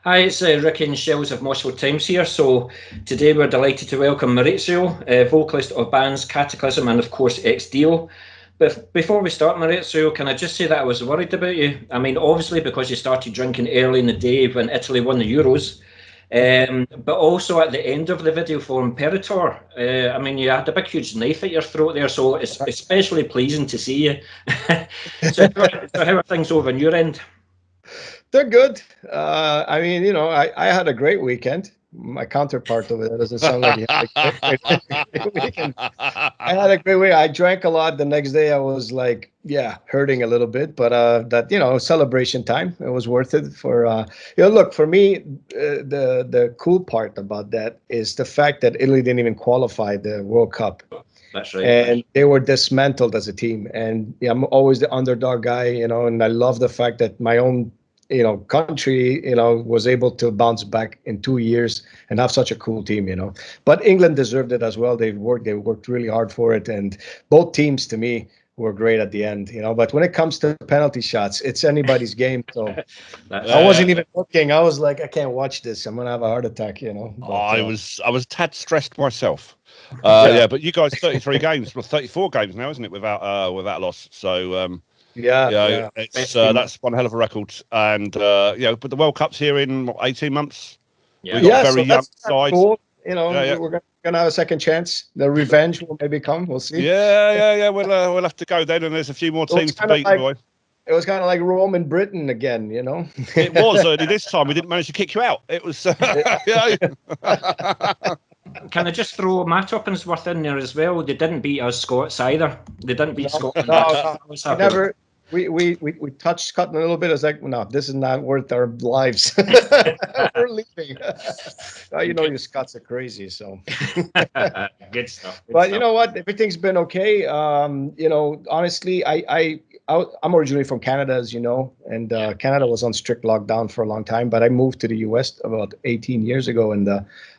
Hi, it's Ricky and Shells of Mossfield Times here. So today we're delighted to welcome Maurizio, vocalist of bands Cataclysm and of course Ex Deo. But before we start, Maurizio, can I just say that I was worried about you? I mean, obviously because you started drinking early in the day when Italy won the Euros, but also at the end of the video for Imperator. I mean, you had a big, huge knife at your throat there, so it's especially pleasing to see you. So how are things over on your end? They're good. I mean, I had a great weekend. My counterpart over there doesn't sound like he had a great weekend. I had a great week. I drank a lot. The next day, I was like, yeah, hurting a little bit, but that celebration time. It was worth it for look for me. The cool part about that is the fact that Italy didn't even qualify the World Cup. That's right. And they were dismantled as a team. And yeah, I'm always the underdog guy, and I love the fact that my own country, was able to bounce back in 2 years and have such a cool team, But England deserved it as well. They worked really hard for it, and both teams to me were great at the end, But when it comes to penalty shots, it's anybody's game. So I wasn't even looking. I was like, I can't watch this. I'm gonna have a heart attack. But I was tad stressed myself. yeah, Yeah, but you guys 33 games, well 34 games now, isn't it, without loss? So yeah. it's that's one hell of a record. And but the World Cup's here in what, 18 months. Yeah. We've got a So very young that's side. cool. Yeah. We're gonna have a second chance. The revenge will maybe come. We'll see. Yeah. We'll have to go then, and there's a few more teams to beat, boy. It was kind of like Rome and Britain again, It was only this time we didn't manage to kick you out. It was Can I just throw Matt Uppensworth in there as well? They didn't beat us Scots either. They didn't beat Scotland. No, we never. We touched Scotland a little bit. It's like, no, this is not worth our lives. We're leaving. You Scots are crazy. So Good stuff. But you know what? Everything's been okay. Honestly, I'm originally from Canada, as you know, and Canada was on strict lockdown for a long time. But I moved to the U.S. about 18 years ago, and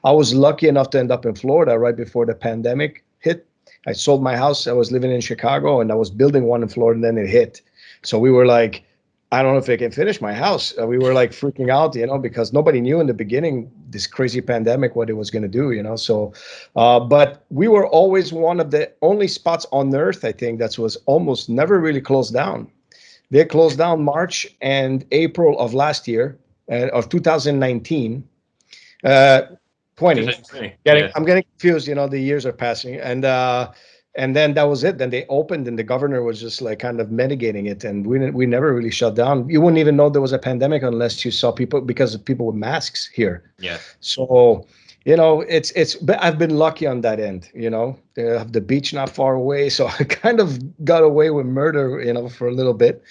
I was lucky enough to end up in Florida right before the pandemic hit. I sold my house. I was living in Chicago, and I was building one in Florida, and then it hit. So we were like, I don't know if I can finish my house. We were like freaking out, because nobody knew in the beginning this crazy pandemic what it was going to do, So, but we were always one of the only spots on Earth, I think, that was almost never really closed down. They closed down March and April of last year, of 2019. 20. I'm getting confused. The years are passing, and then that was it. Then they opened, and the governor was just like kind of mitigating it, and we never really shut down. You wouldn't even know there was a pandemic unless you saw people, because of people with masks here. Yeah. So but I've been lucky on that end. They have the beach not far away, so I kind of got away with murder, for a little bit.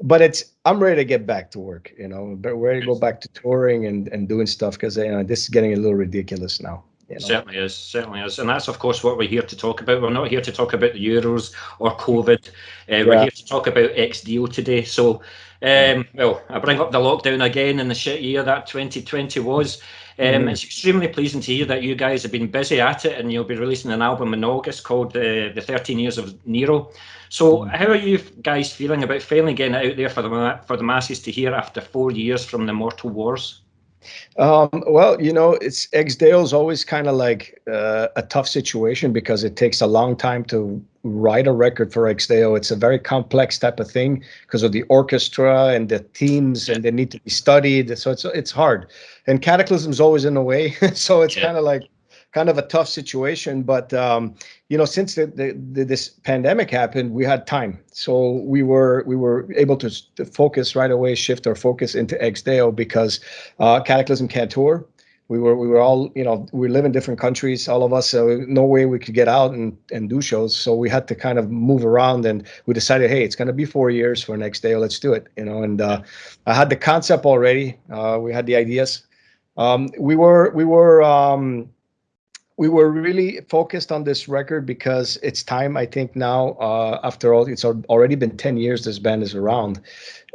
But I'm ready to get back to work, but ready to go back to touring and doing stuff, because this is getting a little ridiculous now. Certainly is. And that's, of course, what we're here to talk about. We're not here to talk about the Euros or COVID. We're here to talk about Ex Deo today. So, well, I bring up the lockdown again and the shit year that 2020 was. It's extremely pleasing to hear that you guys have been busy at it, and you'll be releasing an album in August called the 13 Years of Nero. So how are you guys feeling about finally getting it out there for the masses to hear after 4 years from the Mortal Wars? Well, it's Ex Deo is always kind of like a tough situation, because it takes a long time to write a record for Ex Deo. It's a very complex type of thing because of the orchestra and the themes, and they need to be studied. So it's hard. And Cataclysm is always in the way. So it's kind of a tough situation. But since this pandemic happened, we had time, so we were able to focus right away, shift our focus into Ex Deo, because Cataclysm can't tour. We were all, we live in different countries, all of us, so no way we could get out and do shows. So we had to kind of move around, and we decided, hey, it's going to be 4 years for Ex Deo. Let's do it, And I had the concept already. We had the ideas. We were really focused on this record because it's time, I think now, after all, it's already been 10 years this band is around.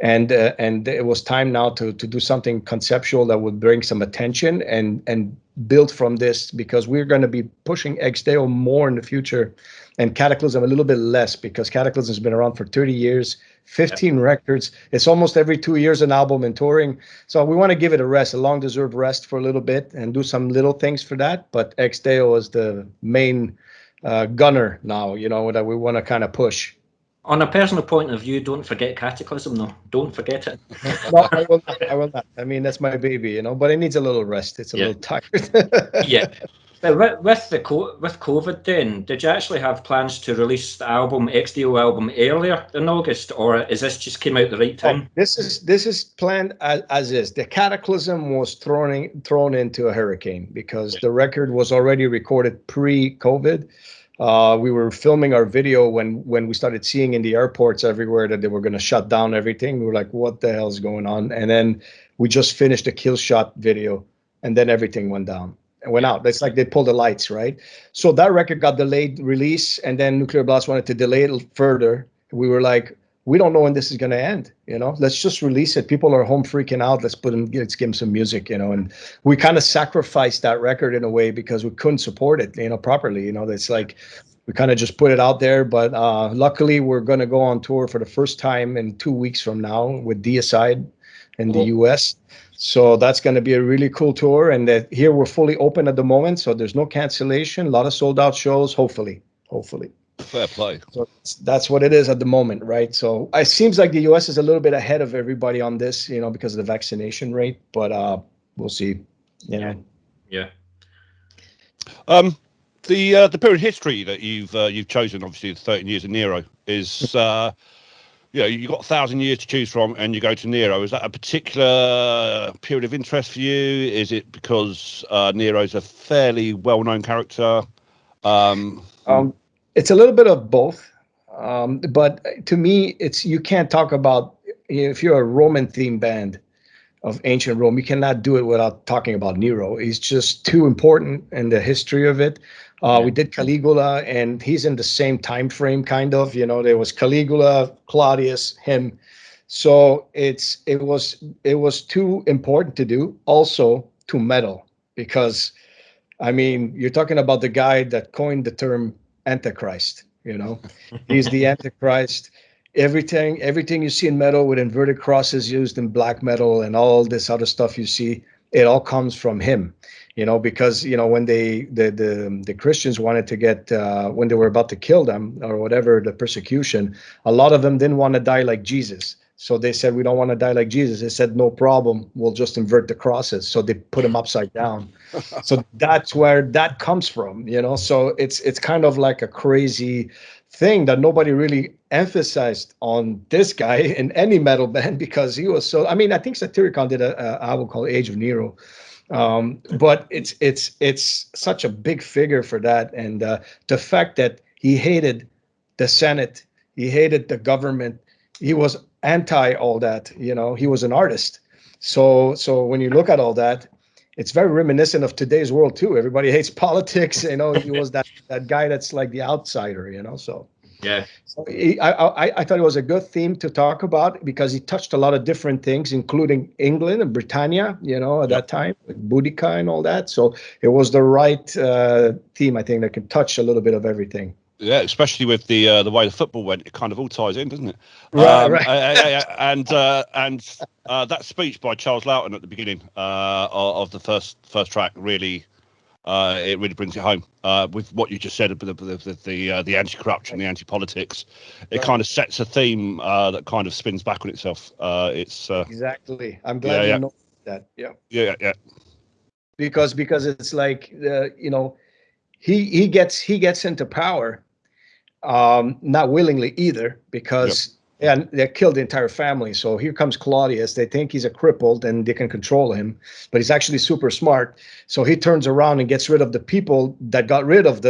And it was time now to do something conceptual that would bring some attention and build from this, because we're going to be pushing Ex Deo more in the future and Cataclysm a little bit less, because Cataclysm's been around for 30 years, 15 records. It's almost every 2 years an album and touring. So we want to give it a rest, a long-deserved rest for a little bit, and do some little things for that. But Ex Deo is the main gunner now, that we want to kind of push. On a personal point of view, don't forget Cataclysm, though. Don't forget it. No, I will not. I will not. I mean, that's my baby, but it needs a little rest. It's a little tired. Yeah. But with COVID, then, did you actually have plans to release the album, Ex Deo album, earlier in August, or is this just came out the right time? This is planned as is. The Cataclysm was thrown into a hurricane because the record was already recorded pre-COVID. We were filming our video when we started seeing in the airports everywhere that they were going to shut down everything. We were like, what the hell is going on? And then we just finished the Kill Shot video, and then everything went down. And went out. It's like they pulled the lights, right? So that record got delayed release, and then Nuclear Blast wanted to delay it further. We were like, we don't know when this is going to end, let's just release it. People are home freaking out. Let's give them some music, and we kind of sacrificed that record in a way because we couldn't support it, properly. It's like we kind of just put it out there. But luckily, we're going to go on tour for the first time in 2 weeks from now with Deicide in the US. So that's going to be a really cool tour. And that here we're fully open at the moment. So there's no cancellation, a lot of sold out shows, hopefully. Fair play. So that's what it is at the moment, right? So it seems like the US is a little bit ahead of everybody on this, because of the vaccination rate, but we'll see. Yeah. The period of history that you've chosen, obviously the 13 years of Nero, is you've got 1,000 years to choose from, and you go to Nero. Is that a particular period of interest for you? Is it because Nero's a fairly well-known character? It's a little bit of both, but to me, you can't talk about, if you're a Roman-themed band of ancient Rome, you cannot do it without talking about Nero. He's just too important in the history of it. We did Caligula, and he's in the same time frame, kind of. There was Caligula, Claudius, him. So it was too important to do. Also to metal, because I mean, you're talking about the guy that coined the term Antichrist. He's the Antichrist. Everything you see in metal with inverted crosses used in black metal and all this other stuff you see, it all comes from him. Because when the Christians wanted to get when they were about to kill them or whatever, the persecution, a lot of them didn't want to die like Jesus. So they said, we don't want to die like Jesus. They said, no problem, we'll just invert the crosses. So they put them upside down. So that's where that comes from, So it's kind of like a crazy thing that nobody really emphasized on this guy in any metal band, because he was so. I mean, I think Satyricon did a album called Age of Nero, but it's such a big figure for that, and the fact that he hated the Senate, he hated the government, he was anti all that. He was an artist. So when you look at all that, it's very reminiscent of today's world too. Everybody hates politics. He was that guy that's like the outsider. So yeah. So I thought it was a good theme to talk about, because he touched a lot of different things, including England and Britannia. At that time, with Boudica and all that. So it was the right theme, I think, that can touch a little bit of everything. Yeah, especially with the way the football went, it kind of all ties in, doesn't it? Right. And that speech by Charles Loughton at the beginning of the first track really, it really brings it home. With what you just said about the anti-corruption, the anti-politics, it kind of sets a theme that kind of spins back on itself. It's exactly. I'm glad you know that. Yeah. Because it's like he gets into power. Not willingly either, because they killed the entire family. So here comes Claudius. They think he's a crippled and they can control him, but he's actually super smart. So he turns around and gets rid of the people that got rid of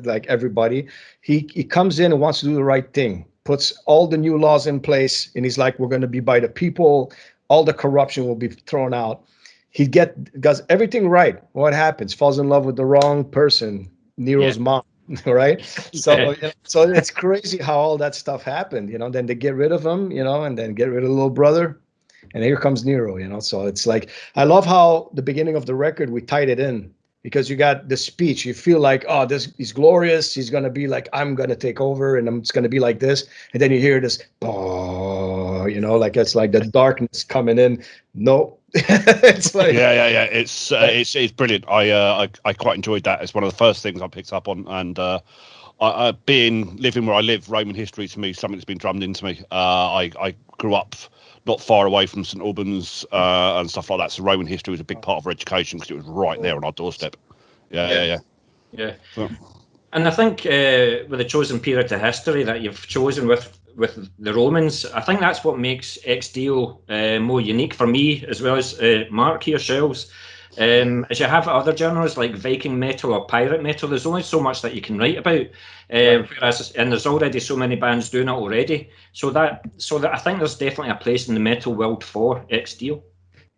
like everybody. He comes in and wants to do the right thing, puts all the new laws in place, and he's like, we're going to be by the people. All the corruption will be thrown out. He does everything right. What happens? Falls in love with the wrong person, Nero's mom. Right. So it's crazy how all that stuff happened, then they get rid of him, and then get rid of the little brother, and here comes Nero, so it's like, I love how the beginning of the record, we tied it in because you got the speech. You feel like, oh, this he's glorious. He's gonna be like, I'm gonna take over, and it's gonna be like this. And then you hear this, oh, like it's like the darkness coming in. No, it's like yeah. It's brilliant. I quite enjoyed that. It's one of the first things I picked up on, and living where I live, Roman history to me is something that's been drummed into me. I grew up not far away from St Albans and stuff like that, so Roman history was a big part of our education because it was right there on our doorstep. Yeah. So. And I think with the chosen period to history that you've chosen with the Romans, I think that's what makes Ex Deo more unique for me, as well as Mark here, Shells. As you have other genres like Viking metal or pirate metal, there's only so much that you can write about. Whereas, and there's already so many bands doing it already. So that I think there's definitely a place in the metal world for Ex Deo.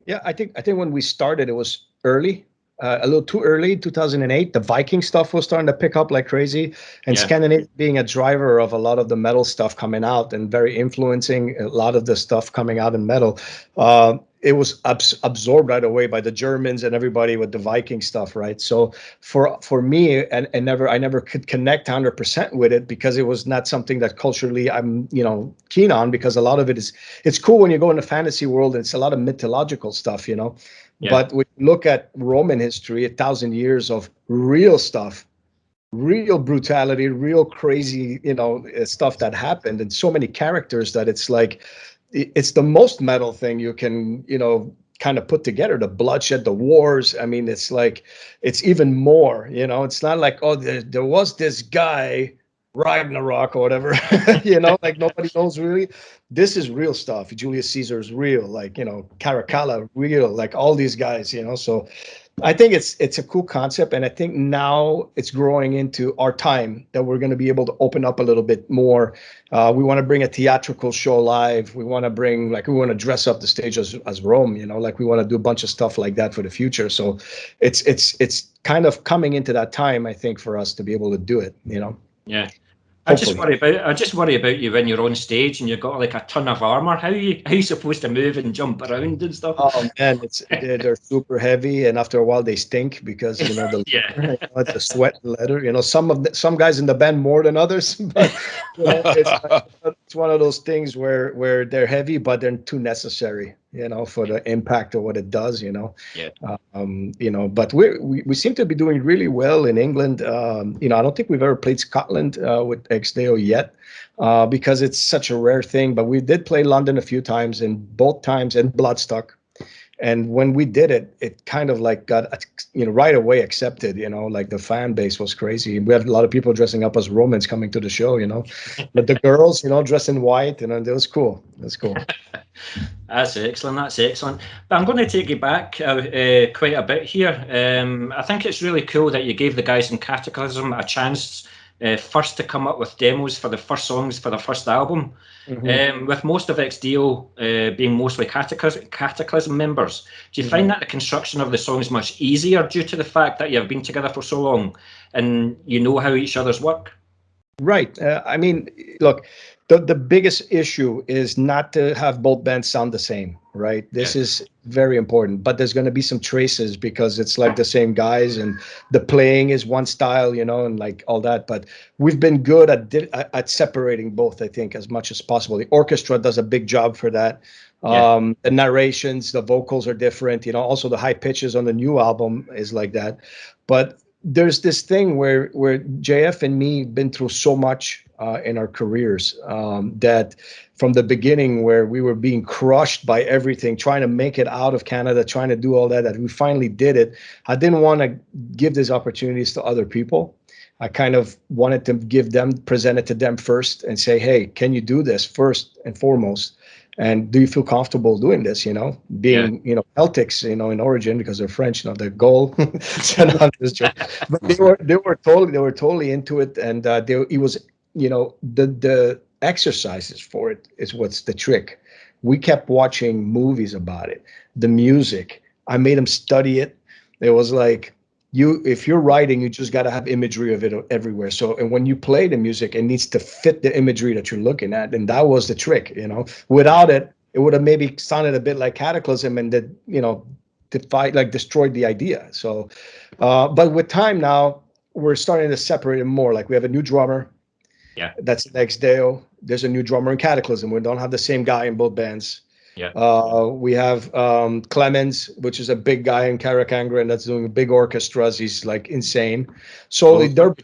Yeah, I think when we started, it was early. A little too early, 2008. The Viking stuff was starting to pick up like crazy, and Scandinavia being a driver of a lot of the metal stuff coming out and very influencing a lot of the stuff coming out in metal. It was absorbed right away by the Germans and everybody with the Viking stuff, right? So for me, and I never could connect 100% with it because it was not something that culturally I'm keen on, because a lot of it's cool when you go in the fantasy world and it's a lot of mythological stuff, Yeah. But when you look at Roman history, 1,000 years of real stuff, real brutality, real crazy, stuff that happened, and so many characters that it's like, it's the most metal thing you can, kind of put together. The bloodshed, the wars. I mean, it's like, it's even more, it's not like, oh, there was this guy, Ragnarok or whatever, like nobody knows really. This is real stuff. Julius Caesar is real, like, Caracalla, real, like all these guys, so I think it's a cool concept, and I think now it's growing into our time that we're going to be able to open up a little bit more. We want to bring a theatrical show live. We want to dress up the stage as Rome, like we want to do a bunch of stuff like that for the future. So it's kind of coming into that time, I think, for us to be able to do it, Yeah. I just worry about you when you're on stage and you've got like a ton of armor. How are you supposed to move and jump around and stuff? Oh man, they're super heavy, and after a while they stink because the sweat and leather. Some guys in the band more than others, but it's one of those things where they're heavy, but they're too necessary, for the impact of what it does, Yeah. But we seem to be doing really well in England. I don't think we've ever played Scotland with Ex Deo yet, because it's such a rare thing. But we did play London a few times, and both times in Bloodstock. And when we did it, it kind of like got, right away accepted, like the fan base was crazy. We had a lot of people dressing up as Romans coming to the show, but the girls, dressed in white, it was cool. That's cool. That's excellent. But I'm going to take you back quite a bit here. I think it's really cool that you gave the guys in Cataclysm a chance first to come up with demos for the first songs for the first album. Mm-hmm. With most of Ex Deo being mostly Cataclysm members, do you find that the construction of the songs much easier due to the fact that you've been together for so long and you know how each other's work? Right. I mean, look, the biggest issue is not to have both bands sound the same, right? This is very important, but there's going to be some traces because it's like the same guys and the playing is one style, and like all that. But we've been good at separating both, I think, as much as possible. The orchestra does a big job for that. The narrations, the vocals are different, also the high pitches on the new album is like that. But there's this thing where JF and me been through so much in our careers that from the beginning, where we were being crushed by everything, trying to make it out of Canada, trying to do all that we finally did it. I didn't want to give these opportunities to other people. I kind of wanted to present it to them first and say, hey, can you do this first and foremost? And do you feel comfortable doing this, being, Celtics, in origin, because they're French, not the goal. So, no, I'm just joking. But they were totally into it. And it was, the exercises for it is what's the trick. We kept watching movies about it, the music. I made them study it. It was like, if you're writing, you just got to have imagery of it everywhere. So, and when you play the music, it needs to fit the imagery that you're looking at. And that was the trick, Without it, it would have maybe sounded a bit like Cataclysm and destroyed the idea. So But with time now, we're starting to separate it more. Like we have a new drummer. Yeah. That's Ex Deo. There's a new drummer in Cataclysm. We don't have the same guy in both bands. Yeah. We have Clemens, which is a big guy in Caracangra, and that's doing big orchestras. He's like insane. So Well, they're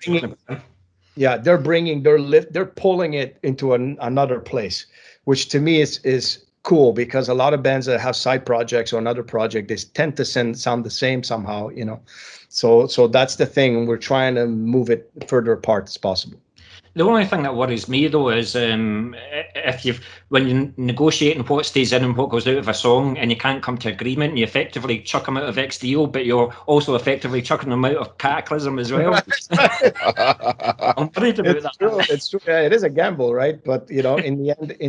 pulling it into another place, which to me is cool because a lot of bands that have side projects or another project, they tend to sound the same somehow, you know. So that's the thing. We're trying to move it further apart as possible. The only thing that worries me though is if you've when you're negotiating what stays in and what goes out of a song, and you can't come to agreement, and you effectively chuck them out of Ex Deo, but you're also effectively chucking them out of Cataclysm as well. I'm worried about that. True. It's true. Yeah, it is a gamble, right? But you know, in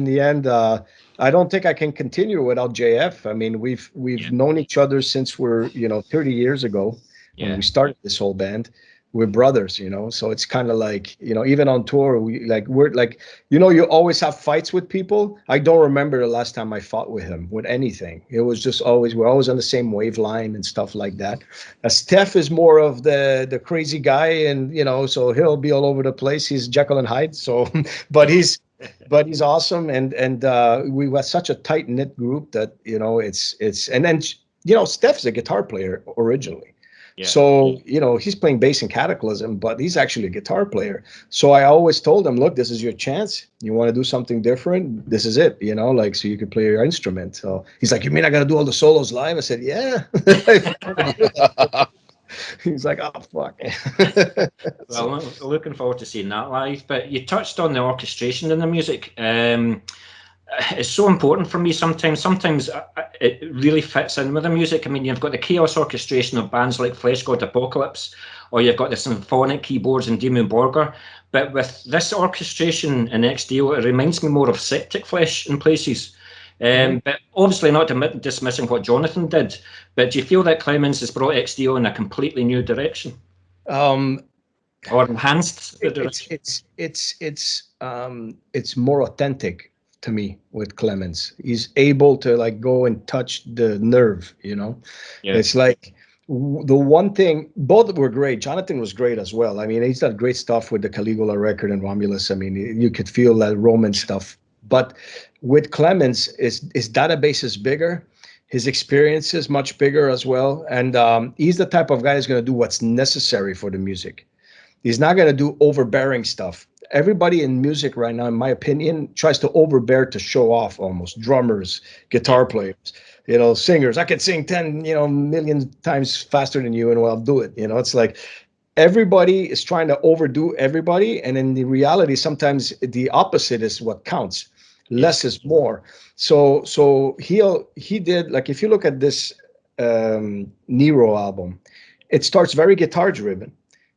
the end, I don't think I can continue without JF. I mean, we've known each other since we're 30 years ago when we started this whole band. We're brothers, so it's kind of like, even on tour, we're like, you always have fights with people. I don't remember the last time I fought with him with anything. It was just we're always on the same wavelength and stuff like that. Steph is more of the crazy guy, and so he'll be all over the place. He's Jekyll and Hyde. So, but he's awesome, and we were such a tight knit group that it's and then Steph's a guitar player originally. Yeah. So, he's playing bass in Cataclysm, but he's actually a guitar player. So I always told him, look, this is your chance. You want to do something different? This is it, so you can play your instrument. So he's like, you mean I got to do all the solos live? I said, yeah. He's like, oh, fuck. Well, I'm looking forward to seeing that live. But you touched on the orchestration in the music. It's so important for me sometimes. Sometimes it really fits in with the music. I mean, you've got the chaos orchestration of bands like Flesh God Apocalypse, or you've got the symphonic keyboards in Demon Borger. But with this orchestration in Ex Deo, it reminds me more of Septic Flesh in places. But obviously not dismissing what Jonathan did. But do you feel that Clemens has brought Ex Deo in a completely new direction? Or enhanced the direction? It's more authentic to me with Clemens. He's able to go and touch the nerve, Yeah. It's like the one thing, both were great. Jonathan was great as well. I mean, he's done great stuff with the Caligula record and Romulus. I mean, you could feel that Roman stuff. But with Clemens, his database is bigger. His experience is much bigger as well. And he's the type of guy who's going to do what's necessary for the music. He's not going to do overbearing stuff. Everybody in music right now, in my opinion, tries to overbear to show off almost. Drummers, guitar players, singers. I could sing 10, million times faster than you and I'll do it. It's like everybody is trying to overdo everybody. And in the reality, sometimes the opposite is what counts. Less is more. So he did, like, if you look at this Nero album, it starts very guitar driven.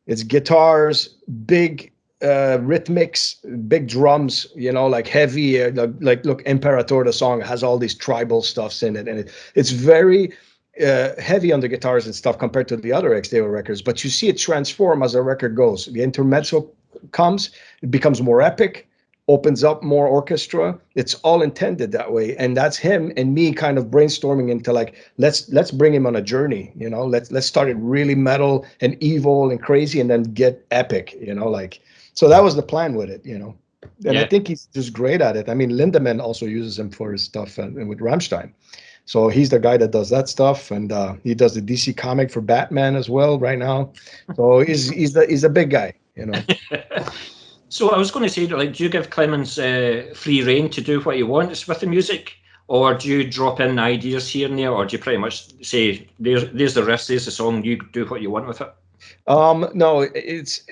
It's guitars, big rhythmics, big drums, like heavy, like look, Imperator, the song has all these tribal stuffs in it. And it's very heavy on the guitars and stuff compared to the other Ex Deo records. But you see it transform as the record goes. The intermezzo comes, it becomes more epic, opens up more orchestra. It's all intended that way. And that's him and me kind of brainstorming into let's bring him on a journey, let's start it really metal and evil and crazy and then get epic, so that was the plan with it, And I think he's just great at it. I mean, Lindemann also uses him for his stuff and with Rammstein. So he's the guy that does that stuff, and he does the DC comic for Batman as well right now. So he's a big guy, So I was going to say, do you give Clemens free rein to do what he wants with the music, or do you drop in ideas here and there, or do you pretty much say, there's the riff, there's the song, you do what you want with it? No, it's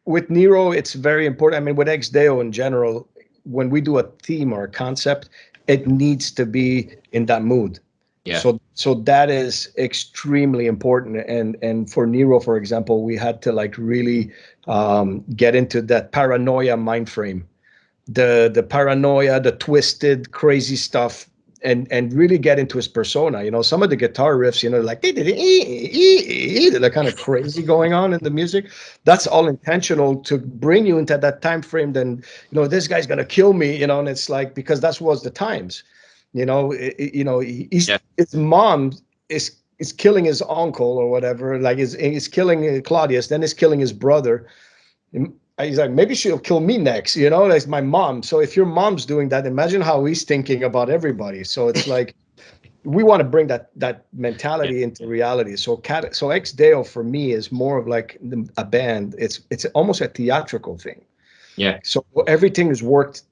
with Nero, it's very important. I mean, with Ex Deo in general, when we do a theme or a concept, it needs to be in that mood. Yeah. So that is extremely important. And for Nero, for example, we had to really get into that paranoia mind frame, the paranoia, the twisted, crazy stuff, and really get into his persona. Some of the guitar riffs, like they're kind of crazy going on in the music. That's all intentional to bring you into that time frame. Then this guy's gonna kill me, and it's like, because that was the times. His mom is is killing his uncle or whatever, like is killing Claudius, then is killing his brother. And he's like, maybe she'll kill me next, you know, that's my mom. So if your mom's doing that, imagine how he's thinking about everybody. So it's like, we want to bring that mentality into reality. So Ex Deo for me is more of like a band. It's almost a theatrical thing. Yeah. So everything is worked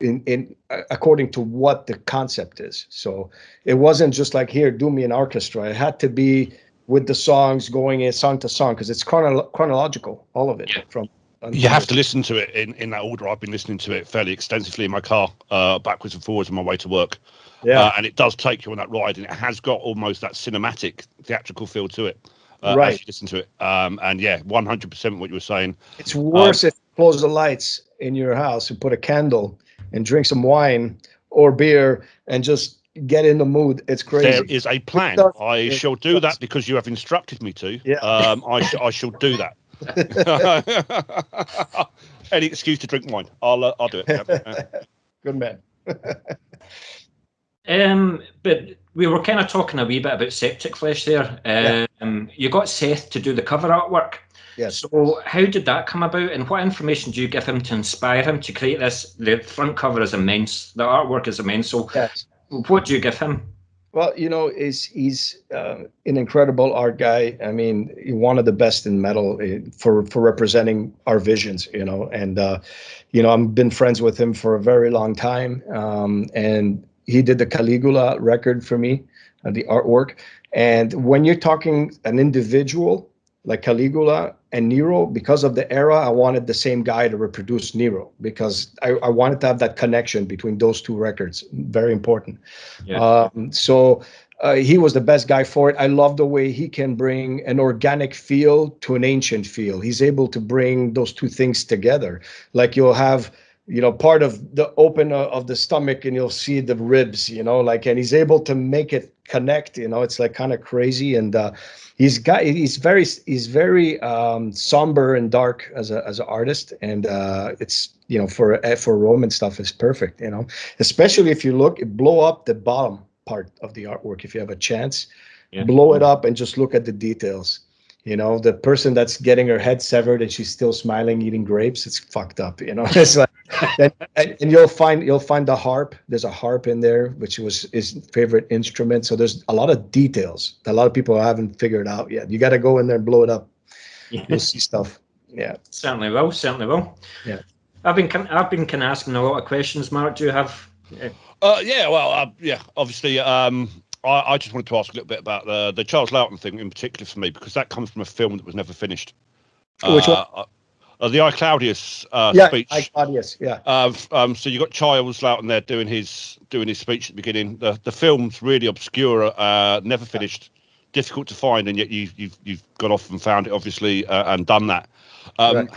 in according to what the concept is. So it wasn't just like, here, do me an orchestra. It had to be with the songs going in song to song, because it's chronological, all of it. Yeah. From You have to listen to it in that order. I've been listening to it fairly extensively in my car, backwards and forwards on my way to work. Yeah. And it does take you on that ride, and it has got almost that cinematic, theatrical feel to it Right. as you listen to it. And yeah, 100% what you were saying. It's worse if you close the lights in your house and put a candle and drink some wine or beer and just get in the mood. It's crazy. There is a plan. I shall do that because you have instructed me to. Yeah. I shall do that. Any excuse to drink wine, I'll do it. Yep. Good man. But we were kind of talking a wee bit about Septic Flesh there. You got Seth to do the cover artwork. Yes. So how did that come about, and what information do you give him to inspire him to create this? The front cover is immense. The artwork is immense. So yes. What do you give him? Well, you know, he's an incredible art guy. I mean, one of the best in metal for representing our visions, you know. And, you know, I've been friends with him for a very long time. And he did the Caligula record for me, the artwork. And when you're talking an individual like Caligula and Nero, because of the era, I wanted the same guy to reproduce Nero, because I wanted to have that connection between those two records. Very important. Yeah. So he was the best guy for it. I love the way he can bring an organic feel to an ancient feel. He's able to bring those two things together. Like you'll have, you know, part of the open of the stomach and you'll see the ribs, you know, like, and he's able to make it connect, you know. It's like kind of crazy. And he's very somber and dark as an artist. And it's, you know, for Roman stuff is perfect, you know, especially if you blow up the bottom part of the artwork. If you have a chance, blow it up and just look at the details. You know, the person that's getting her head severed and she's still smiling, eating grapes. It's fucked up. You know, it's like, and you'll find the harp. There's a harp in there, which was his favorite instrument. So there's a lot of details that a lot of people haven't figured out yet. You got to go in there and blow it up. You'll see stuff. Yeah, certainly will. Certainly will. Yeah, I've been kind of asking a lot of questions. Mark, do you have? Yeah. Well, yeah. Obviously, I just wanted to ask a little bit about the Charles Loughton thing in particular for me, because that comes from a film that was never finished. Which one? The I Claudius speech. I Claudius, yeah. So you got Charles Loughton there doing his speech at the beginning. The film's really obscure, never finished, difficult to find, and yet you've gone off and found it, obviously, and done that. Right.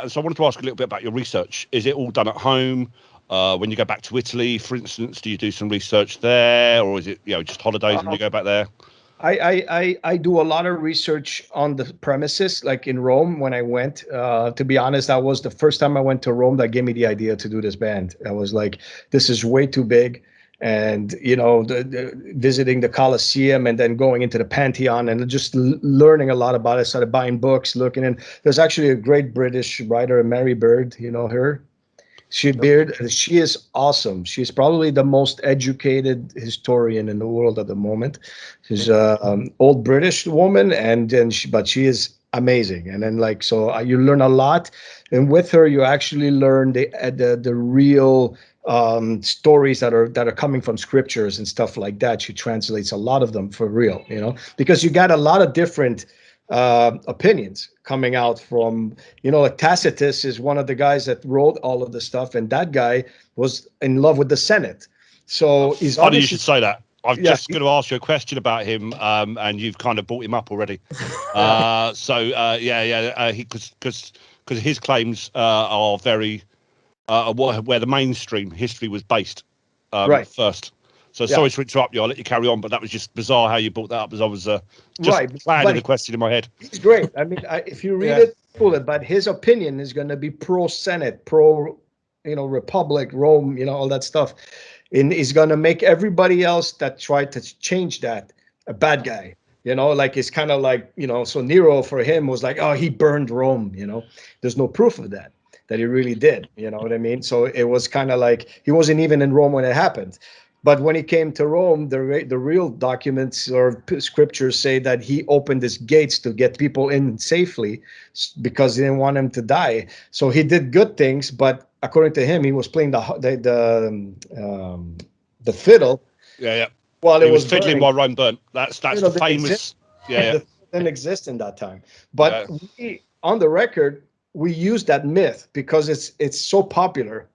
So I wanted to ask a little bit about your research. Is it all done at home? When you go back to Italy, for instance, do you do some research there, or is it, you know, just holidays when you go back there? I do a lot of research on the premises, like in Rome when I went. To be honest, that was the first time I went to Rome that gave me the idea to do this band. I was like, this is way too big. And, you know, the visiting the Colosseum and then going into the Pantheon and just learning a lot about it. I started buying books, looking, and there's actually a great British writer, Mary Bird, you know her? She is awesome. She's probably the most educated historian in the world at the moment. She's an old British woman, but she is amazing. And then you learn a lot, and with her you actually learn the real stories that are coming from scriptures and stuff like that. She translates a lot of them for real, you know, because you got a lot of different opinions coming out from, you know, like Tacitus is one of the guys that wrote all of the stuff, and that guy was in love with the Senate. So he's funny you should say that. I'm just going to ask you a question about him, and you've kind of brought him up already. Because his claims are very where the mainstream history was based first. So sorry to interrupt you. I'll let you carry on, but that was just bizarre how you brought that up, as I was just planning the question in my head. He's great. I mean, if you read it, cool it. But his opinion is going to be pro-Senate, Republic, Rome, you know, all that stuff. And he's going to make everybody else that tried to change that a bad guy. You know, like it's kind of like, you know, so Nero for him was like, oh, he burned Rome, you know. There's no proof of that he really did, you know what I mean? So it was kind of like he wasn't even in Rome when it happened. But when he came to Rome, the real documents or scriptures say that he opened his gates to get people in safely because he didn't want them to die. So he did good things, but according to him, he was playing the fiddle Yeah. while He it was was fiddling burning. while Rome burnt. That's You the know, didn't exist. famous. Yeah. Didn't exist in that time. But Yeah. we, on the record, we use that myth because it's so popular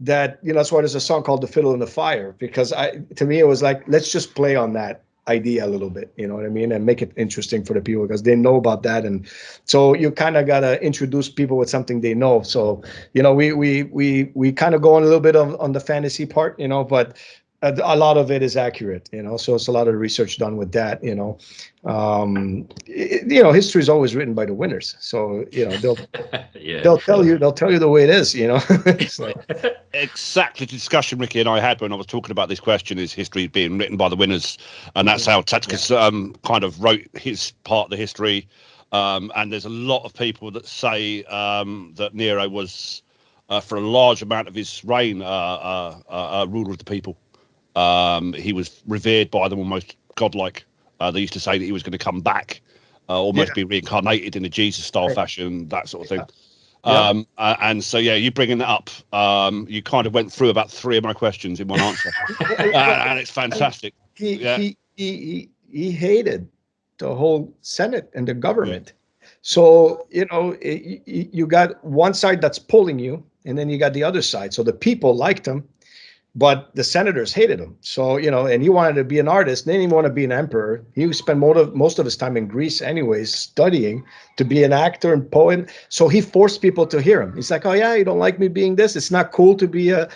that, you know, that's why there's a song called "The Fiddle in the Fire," because to me it was like, let's just play on that idea a little bit, you know what I mean, and make it interesting for the people because they know about that. And so you kind of got to introduce people with something they know. So, you know, we kind of go on a little bit on the fantasy part, you know, but a lot of it is accurate, you know, so it's a lot of research done with that, you know. You know, history is always written by the winners, so, you know, Yeah. they'll tell you the way it is, you know. It's like, Exactly the discussion Ricky and I had when I was talking about this question, is history being written by the winners, and that's how Tacitus kind of wrote his part of the history. And there's a lot of people that say that Nero was, for a large amount of his reign, ruler of the people. He was revered by them, almost godlike. They used to say that he was going to come back, almost be reincarnated in a Jesus-style fashion, that sort of thing. And so, yeah, you bringing that up, you kind of went through about 3 of my questions in one answer, and it's fantastic. He hated the whole Senate and the government. So, you know, you got one side that's pulling you, and then you got the other side. So the people liked him, but the senators hated him. So, you know, and he wanted to be an artist. They didn't even want to be an emperor. He spent most of his time in Greece anyways, studying to be an actor and poet. So he forced people to hear him. He's like, oh yeah, you don't like me being this? It's not cool to be a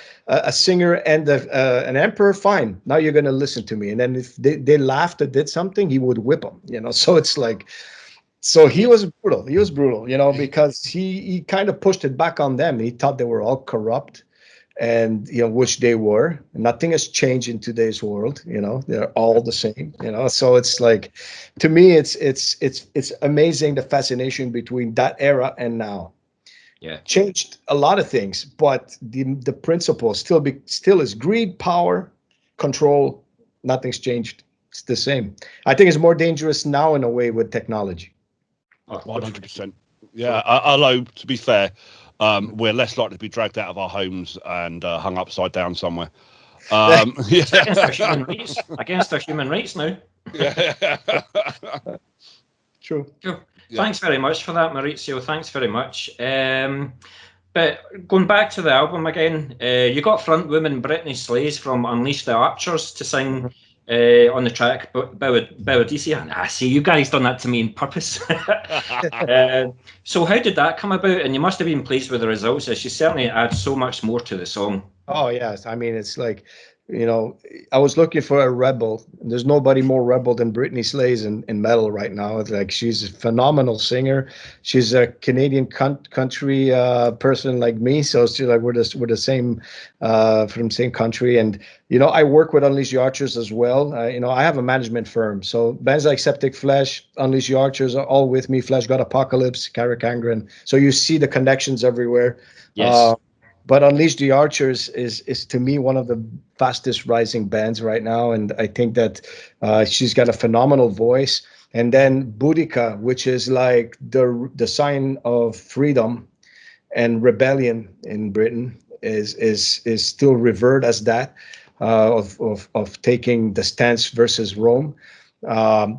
singer and an emperor? Fine. Now you're going to listen to me. And then if they laughed or did something, he would whip them, you know? So it's like, so he was brutal. He was brutal, you know, because he kind of pushed it back on them. He thought they were all corrupt, and, you know, which they were. Nothing has changed in today's world, you know, they're all the same, you know. So it's like, to me, it's amazing, the fascination between that era and now. Changed a lot of things, but the principle still is greed, power, control. Nothing's changed. It's the same. I think it's more dangerous now in a way with technology. 100%. Yeah, although to be fair, we're less likely to be dragged out of our homes and hung upside down somewhere. It's against our human rights. Against our human rights now. True. Cool. Thanks very much for that, Maurizio. Thanks very much. But going back to the album again, you got front woman Brittany Slays from Unleash the Archers to sing on the track Boadicea. See, you guys done that to me on purpose. So how did that come about? And you must have been pleased with the results, as she certainly adds so much more to the song. Oh yes, I mean, it's like, you know, I was looking for a rebel. There's nobody more rebel than Brittany Slays in metal right now. It's like, she's a phenomenal singer. She's a Canadian country person like me, so she's like, we're the same from the same country. And, you know, I work with Unleash the Archers as well. You know, I have a management firm, so bands like Septic Flesh, Unleash the Archers are all with me. Flesh God Apocalypse, Carrick Angren. So you see the connections everywhere. Yes. But Unleash the Archers is to me one of the fastest rising bands right now, and I think that she's got a phenomenal voice. And then Boudica, which is like the sign of freedom and rebellion in Britain, is still revered as that, of taking the stance versus Rome.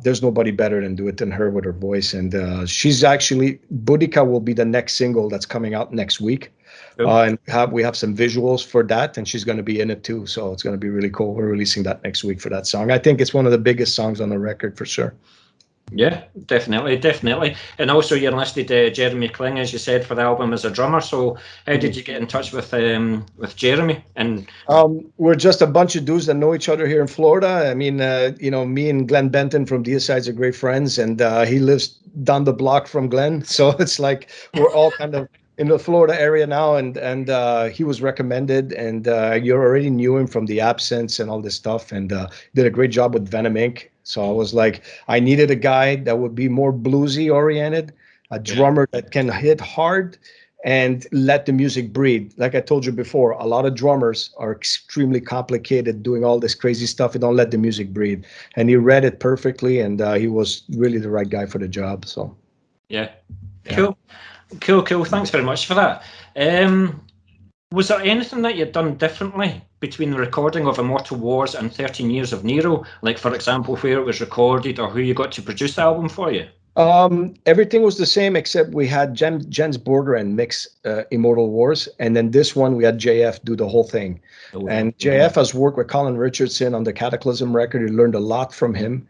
There's nobody better than do it than her with her voice, and she's actually, Boudica will be the next single that's coming out next week. And we have some visuals for that, and she's going to be in it too. So it's going to be really cool. We're releasing that next week for that song. I think it's one of the biggest songs on the record for sure. Yeah, definitely. And also you enlisted Jeremy Kling, as you said, for the album as a drummer. So how did you get in touch with Jeremy? And we're just a bunch of dudes that know each other here in Florida. I mean, you know, me and Glenn Benton from Deicides are great friends, and he lives down the block from Glenn. So it's like we're all kind of in the Florida area now, and he was recommended, and you already knew him from The Absence and all this stuff, and did a great job with Venom Inc. So I was like, I needed a guy that would be more bluesy oriented, a drummer that can hit hard and let the music breathe. Like I told you before, a lot of drummers are extremely complicated doing all this crazy stuff and don't let the music breathe. And he read it perfectly, and he was really the right guy for the job. So yeah. Cool. Thanks very much for that. Was there anything that you'd done differently between the recording of Immortal Wars and 13 Years of Nero? Like, for example, where it was recorded or who you got to produce the album for you? Everything was the same except we had Jens Borgren mix Immortal Wars, and then this one we had JF do the whole thing. And JF has worked with Colin Richardson on the Cataclysm record. He learned a lot from him.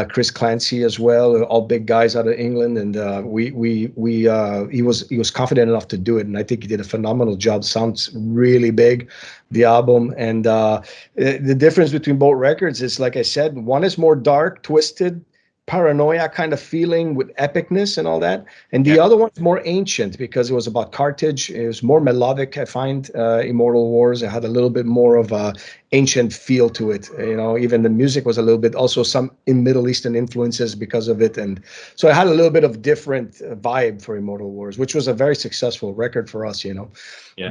Chris Clancy as well, all big guys out of England, and he was confident enough to do it, and I think he did a phenomenal job. Sounds really big, the album, and the difference between both records is, like I said, one is more dark, twisted, paranoia kind of feeling with epicness and all that, and the other one's more ancient because it was about Carthage. It was more melodic. I find Immortal Wars, it had a little bit more of a ancient feel to it. Even the music was a little bit also some in Middle Eastern influences because of it, and so it had a little bit of different vibe for Immortal Wars, which was a very successful record for us.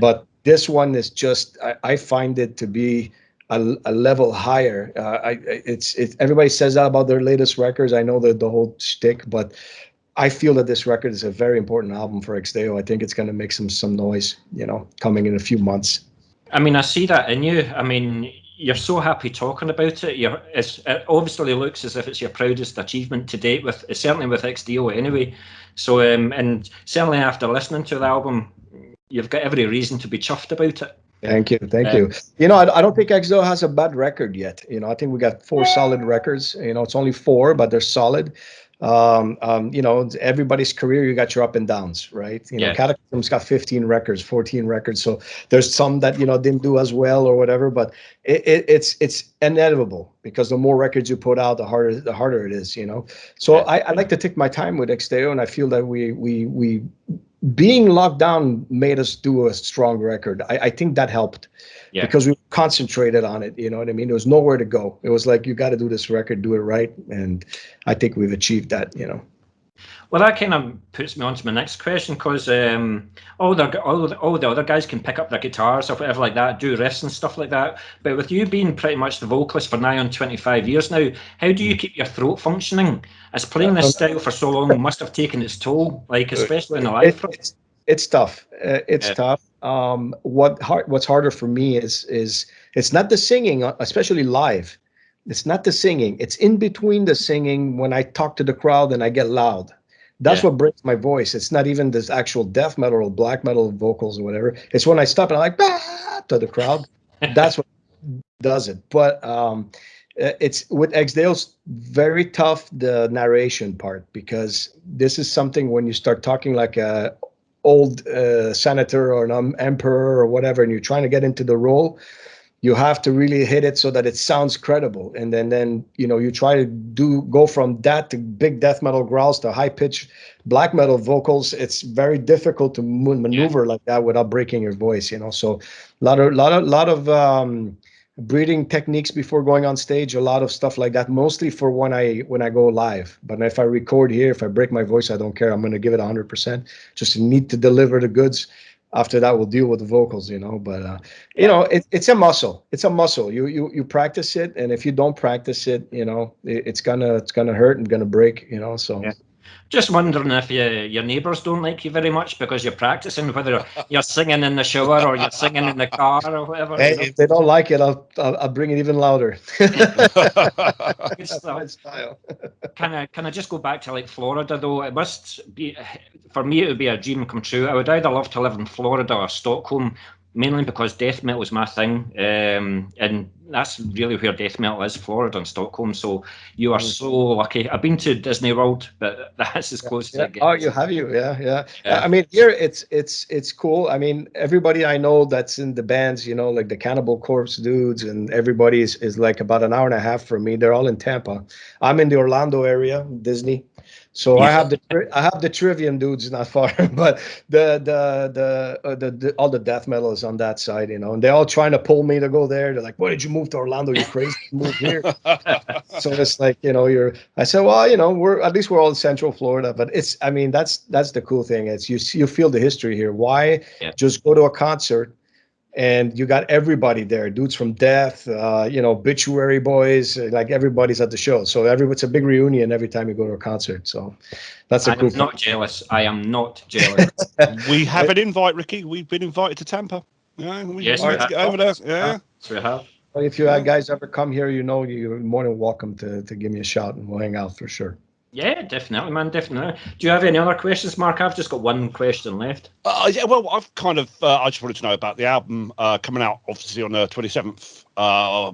But this one is just, I find it to be a level higher. Everybody says that about their latest records. I know the whole shtick, but I feel that this record is a very important album for Ex Deo. I think it's going to make some noise, coming in a few months. I mean, I see that in you. I mean, you're so happy talking about it. It obviously looks as if it's your proudest achievement to date, certainly with Ex Deo anyway. So, and certainly after listening to the album, you've got every reason to be chuffed about it. Thank you. I don't think Ex Deo has a bad record yet. I think we got 4 solid records. It's only 4, but they're solid. Everybody's career, you got your up and downs, right? Cataclysm's got 15 records, 14 records. So there's some that, didn't do as well or whatever, but it's inevitable because the more records you put out, the harder it is, So I like to take my time with Ex Deo, and I feel that we being locked down made us do a strong record. I think that helped because we concentrated on it. You know what I mean? There was nowhere to go. It was like, you got to do this record, do it right. And I think we've achieved that, Well, that kind of puts me on to my next question, because all the other guys can pick up their guitars or whatever like that, do riffs and stuff like that. But with you being pretty much the vocalist for nigh on 25 years now, how do you keep your throat functioning? As playing this style for so long must have taken its toll, like especially in the live. It's tough. It's tough. What's harder for me is it's not the singing, especially live. It's not the singing. It's in between the singing when I talk to the crowd and I get loud. That's what breaks my voice. It's not even this actual death metal or black metal vocals or whatever. It's when I stop and I'm like, bah! To the crowd. That's what does it. But it's with Ex Deo's very tough, the narration part, because this is something when you start talking like a old senator or an emperor or whatever, and you're trying to get into the role, you have to really hit it so that it sounds credible. And then you try to go from that to big death metal growls to high pitched black metal vocals. It's very difficult to maneuver like that without breaking your voice, So a lot of breathing techniques before going on stage, a lot of stuff like that, mostly for when I go live. But if I record here, if I break my voice, I don't care. I'm going to give it 100%. Just need to deliver the goods. After that, we'll deal with the vocals, But it's a muscle. It's a muscle. You practice it, and if you don't practice it, it's gonna hurt and gonna break, So. Yeah. Just wondering if your neighbours don't like you very much because you're practicing, whether you're singing in the shower or you're singing in the car or whatever. Hey, if they don't like it, I'll bring it even louder. Good stuff. Can I just go back to like Florida though? It must be, for me, it would be a dream come true. I would either love to live in Florida or Stockholm, mainly because death metal is my thing, and that's really where death metal is, Florida and Stockholm. So you are so lucky. I've been to Disney World, but that's as close as it gets. Oh, yeah. I mean, here it's cool. I mean, everybody I know that's in the bands, like the Cannibal Corpse dudes, and everybody is like about an hour and a half from me. They're all in Tampa. I'm in the Orlando area, Disney. So I have the Trivium dudes not far, but the all the death metal is on that side, you know, and they're all trying to pull me to go there. They're like, "Why did you move to Orlando? You're crazy. Move here." So it's like, you know, I said, well, you know, we're all in Central Florida, but I mean, that's the cool thing. It's you feel the history here. Why just go to a concert? And you got everybody there, dudes from Death, you know, Obituary Boys, like everybody's at the show. So it's a big reunion every time you go to a concert. So that's a cool thing. I'm not jealous. I am not jealous. We have an invite, Ricky. We've been invited to Tampa. Yeah, we Yes, need to get over there. Yeah. So we have. Well, if you guys ever come here, you know, you're more than welcome to give me a shout and we'll hang out for sure. Yeah, definitely, man, definitely. Do you have any other questions, Mark? I've just got one question left. Yeah, well, I've kind of, I just wanted to know about the album coming out, obviously, on the 27th.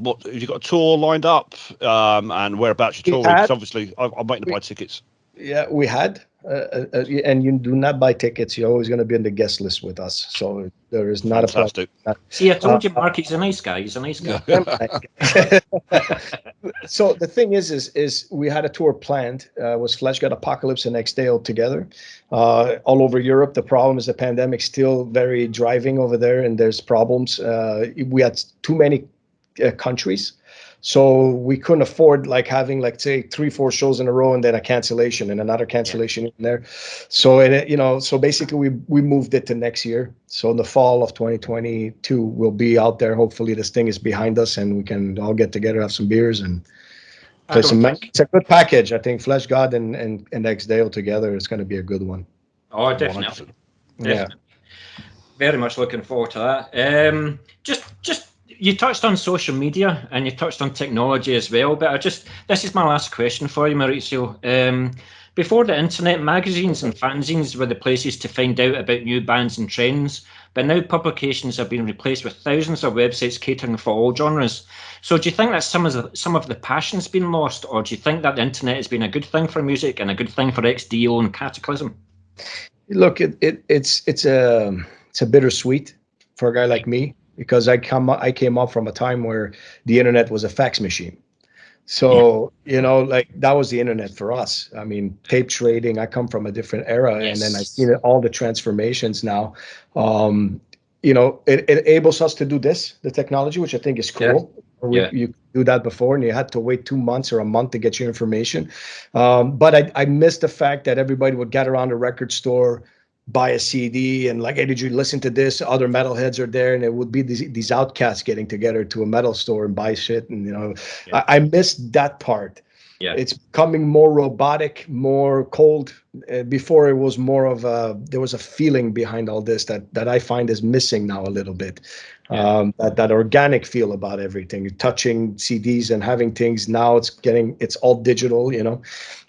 What have you got a tour lined up, and whereabouts you're touring? Because obviously, I'm waiting to buy tickets. Yeah, we had, and you do not buy tickets. You're always going to be on the guest list with us. So there is not Fantastic. a problem. See, I told you, Mark, he's a nice guy. He's a nice guy. So the thing is we had a tour planned. Was Flesh God Apocalypse and Ex Deo together, all over Europe. The problem is the pandemic still very driving over there, and there's problems. We had too many countries. So we couldn't afford like having like say 3-4 shows in a row and then a cancellation and another cancellation in there. So you know, so basically we moved it to next year. So in the fall of 2022 we'll be out there. Hopefully this thing is behind us and we can all get together, have some beers and play some. It's a good package. I think Flesh God and Ex Deo together is going to be a good one. Oh, definitely. Yeah. Very much looking forward to that. Just. You touched on social media and you touched on technology as well, but this is my last question for you, Maurizio. Before the internet, magazines and fanzines were the places to find out about new bands and trends, but now publications have been replaced with thousands of websites catering for all genres. So do you think that some of the passion's been lost, or do you think that the internet has been a good thing for music and a good thing for Ex Deo and Cataclysm? Look, it's a bittersweet for a guy like me. Because I came up from a time where the internet was a fax machine. So, you know, like that was the internet for us. I mean, tape trading, I come from a different era. And then I've seen all the transformations now. You know, it enables us to do the technology, which I think is cool. You do that before and you had to wait 2 months or a month to get your information. But I missed the fact that everybody would gather around a record store, buy a CD and like, hey, did you listen to this? Other metalheads are there, and it would be these outcasts getting together to a metal store and buy shit. And, you know, I missed that part. Yeah. It's becoming more robotic, more cold. Before it was more of there was a feeling behind all this that I find is missing now a little bit. That organic feel about everything, touching CDs and having things. Now it's all digital, you know.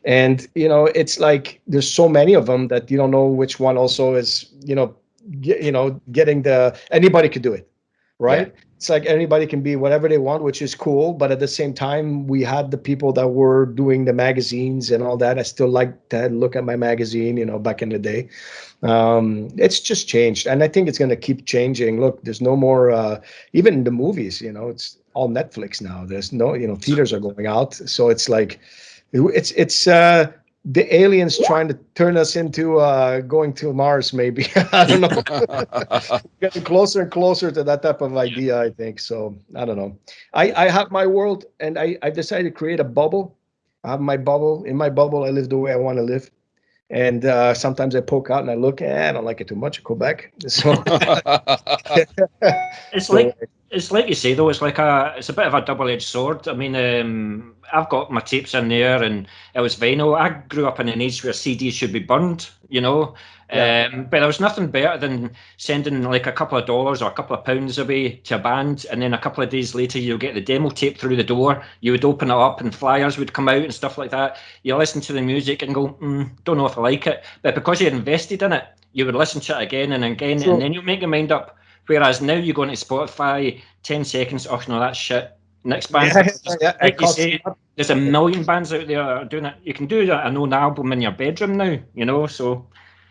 And, you know, it's like there's so many of them that you don't know which one also is, you know, getting anybody could do it, right? Yeah. It's like anybody can be whatever they want, which is cool. But at the same time, we had the people that were doing the magazines and all that. I still like to look at my magazine, you know, back in the day. It's just changed. And I think it's going to keep changing. Look, there's no more, even the movies, you know, it's all Netflix now. There's no, you know, theaters are going out. So it's like, it's the aliens trying to turn us into going to Mars, maybe. I don't know. Getting closer and closer to that type of idea, I think. So I don't know. I have my world, and I decided to create a bubble. I have my bubble. In my bubble, I live the way I want to live. And sometimes I poke out and I look, I don't like it too much. I go back. So it's like you say though. It's a bit of a double-edged sword. I mean, I've got my tapes in there, and it was vinyl. I grew up in an age where CDs should be burned, you know. But there was nothing better than sending like a couple of dollars or a couple of pounds away to a band, and then a couple of days later you'll get the demo tape through the door. You would open it up and flyers would come out and stuff like that. You listen to the music and go, don't know if I like it. But because you invested in it, you would listen to it again and again, and then you'll make your mind up. Whereas now you go into Spotify, 10 seconds, oh no, that's shit. Next band. Like you say, there's a million bands out there that are doing it. You can do an own album in your bedroom now, you know, so...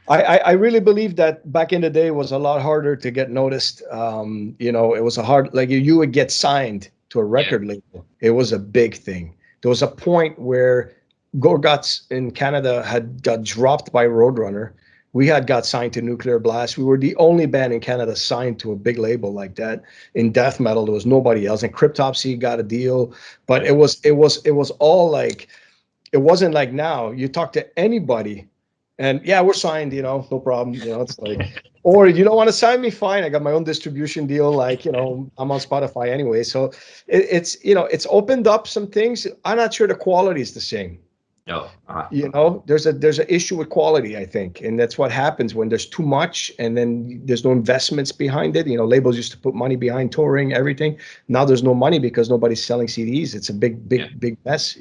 I really believe that back in the day was a lot harder to get noticed. You know, it was like you would get signed to a record label. It was a big thing. There was a point where Gorguts in Canada had got dropped by Roadrunner. We had got signed to Nuclear Blast. We were the only band in Canada signed to a big label like that. In death metal, there was nobody else. And Cryptopsy got a deal, but it was all like, it wasn't like now. You talk to anybody, and yeah, we're signed. No problem. It's like, or you don't want to sign me, fine. I got my own distribution deal. Like, I'm on Spotify anyway. So it's opened up some things. I'm not sure the quality is the same. No, There's an issue with quality, I think, and that's what happens when there's too much and then there's no investments behind it. Labels used to put money behind touring, everything. Now there's no money because nobody's selling CDs. It's a big mess.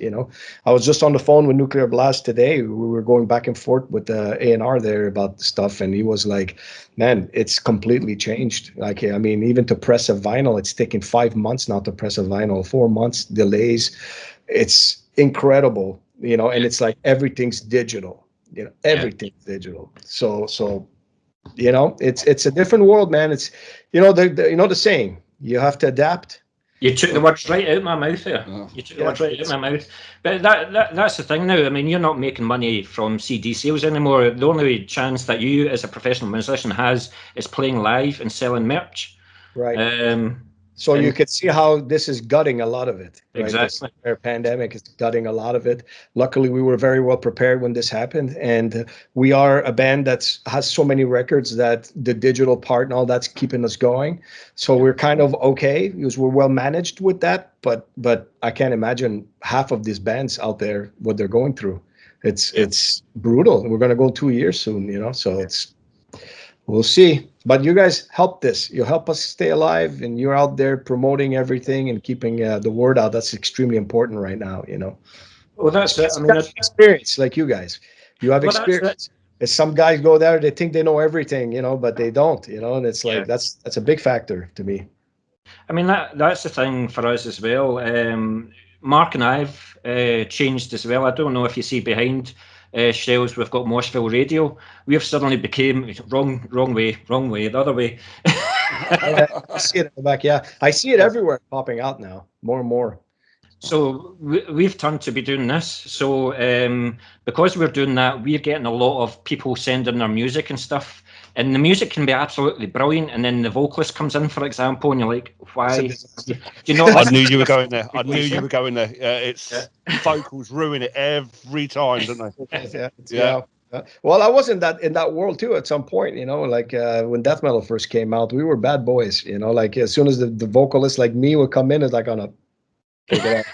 I was just on the phone with Nuclear Blast today. We were going back and forth with the A&R there about the stuff, and he was like, "Man, it's completely changed. Like, I mean, even to press a vinyl, it's taking 5 months now to press a vinyl, 4 months delays. It's incredible." And it's like everything's digital. Everything's digital. So it's a different world, man. It's the saying, you have to adapt. You took the words right out of my mouth there. You took the words right out of my mouth. But that's the thing now. I mean, you're not making money from CD sales anymore. The only chance that you, as a professional musician, has is playing live and selling merch. Right. So you can see how this is gutting a lot of it. Right? Exactly. This pandemic is gutting a lot of it. Luckily, we were very well prepared when this happened. And we are a band that has so many records that the digital part and all that's keeping us going. So we're kind of okay because we're well managed with that. But I can't imagine half of these bands out there, what they're going through. It's brutal. We're going to go 2 years soon, so we'll see. But you guys help this. You help us stay alive, and you're out there promoting everything and keeping the word out. That's extremely important right now. Well, that's it. I mean, experience like you guys. You have experience. As some guys go there, they think they know everything, but they don't. And it's like that's a big factor to me. I mean, that's the thing for us as well. Mark and I've changed as well. I don't know if you see behind shelves, we've got Moshville Radio. We've suddenly became wrong way, the other way. I see it in the back. Yeah, I see it everywhere popping out now, more and more. So we've turned to be doing this. So because we're doing that, we're getting a lot of people sending their music and stuff. And the music can be absolutely brilliant. And then the vocalist comes in, for example, and you're like, why? Do you know? I knew you were going there. It's vocals ruin it every time, don't they? Yeah. Well, I was in that world too at some point, like when death metal first came out, we were bad boys, like as soon as the vocalist like me would come in, it's like, oh no, take it out.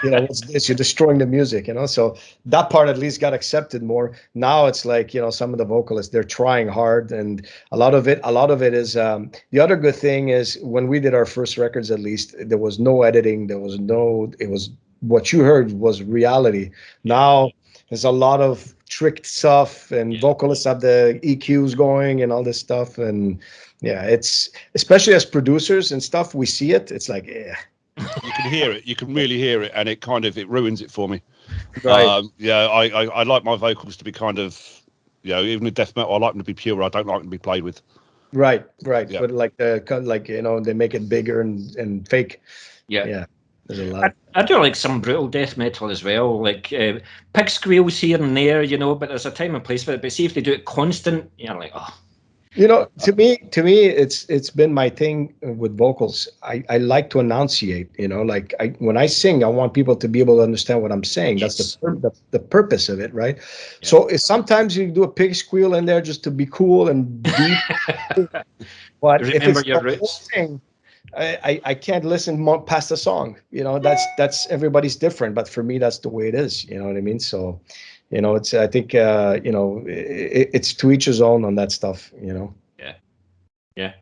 What's this? You're destroying the music, so that part at least got accepted more. Now it's like, some of the vocalists, they're trying hard, and a lot of it is the other good thing is when we did our first records, at least there was no editing, it was what you heard was reality. Now there's a lot of tricked stuff, and vocalists have the EQs going and all this stuff, and it's especially as producers and stuff, we see it, it's like you can hear it, you can really hear it, and it ruins it for me. Right. I like my vocals to be kind of, even in death metal, I like them to be pure. I don't like them to be played with. Right. Yeah. But like they make it bigger and fake. Yeah. There's a lot. I do like some brutal death metal as well, like pig squeals here and there, but there's a time and place for it. But see if they do it constant, like, oh. To me, it's been my thing with vocals. I like to enunciate, like when I sing, I want people to be able to understand what I'm saying. That's the purpose of it, right? Yeah. So sometimes you do a pig squeal in there just to be cool and deep. But remember if it's your the roots. Whole thing, I can't listen past the song. That's everybody's different, but for me, that's the way it is. You know what I mean? So. It's. I think. It's to each his own on that stuff. Yeah.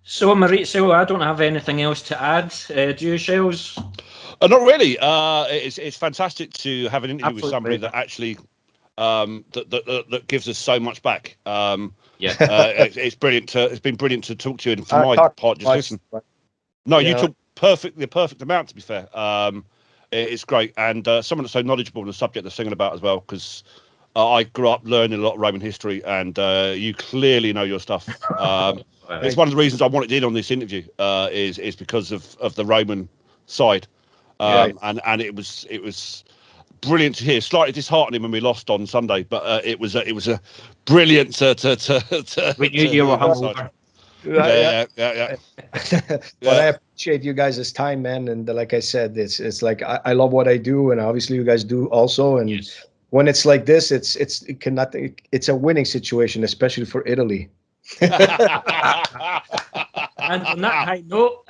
So Maurizio, I don't have anything else to add. Do you, Shells? Not really. It's fantastic to have an interview with somebody that actually that gives us so much back. It's brilliant. It's been brilliant to talk to you, and for my part, just listen. No, you took the perfect amount. To be fair. It's great, and someone that's so knowledgeable on the subject they're singing about as well, because I grew up learning a lot of Roman history, and you clearly know your stuff. It's one of the reasons I wanted in on this interview is because of the Roman side, and it was brilliant to hear. Slightly disheartening when we lost on Sunday, but it was a brilliant to we knew you were hungover. Yeah. But I appreciate you guys' time, man. And like I said, it's like I love what I do, and obviously you guys do also. And when it's like this, it's a winning situation, especially for Italy. And on that high note,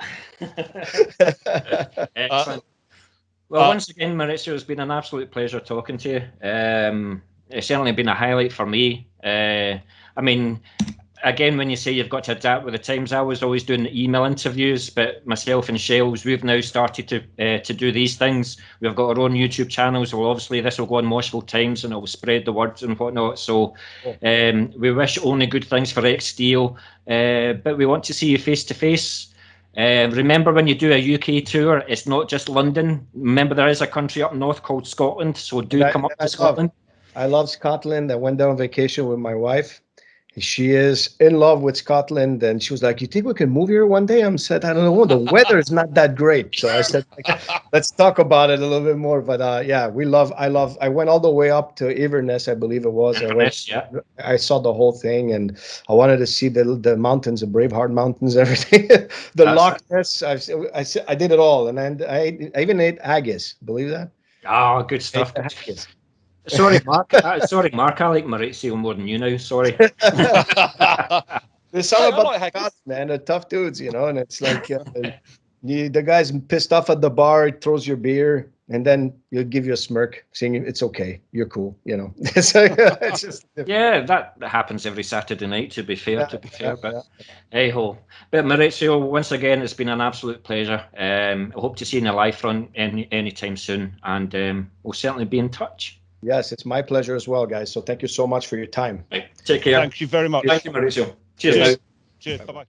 excellent. Well, once again, Maurizio, it's been an absolute pleasure talking to you. It's certainly been a highlight for me. I mean, again, when you say you've got to adapt with the times, I was always doing the email interviews, but myself and Shells, we've now started to do these things. We've got our own YouTube channels. Well, obviously, this will go on Moshville Times and it will spread the word and whatnot. So we wish only good things for Ex Deo, but we want to see you face to face. Remember, when you do a UK tour, it's not just London. Remember, there is a country up north called Scotland, so come up to Scotland. I love Scotland. I went down on vacation with my wife. She is in love with Scotland, and she was like, "You think we can move here one day?" I said, "I don't know. The weather is not that great." So I said, "Let's talk about it a little bit more." But I went all the way up to Inverness, I believe it was. I saw the whole thing, and I wanted to see the mountains, the Braveheart Mountains, everything, the Loch Ness. I did it all, and I even ate haggis. Believe that? Oh, good stuff. Sorry, Mark. Mark. I like Maurizio more than you now. Sorry. There's something about the Scots, man. They're tough dudes, and it's like the guy's pissed off at the bar, throws your beer, and then he'll give you a smirk, saying it's okay, you're cool. It's just that happens every Saturday night. To be fair, but hey ho. But Maurizio, once again, it's been an absolute pleasure. I hope to see you in a live front anytime soon, and we'll certainly be in touch. Yes, it's my pleasure as well, guys. So thank you so much for your time. Right. Take care. Thank you very much. Thank you, Maurizio. Cheers. Cheers. Bye-bye.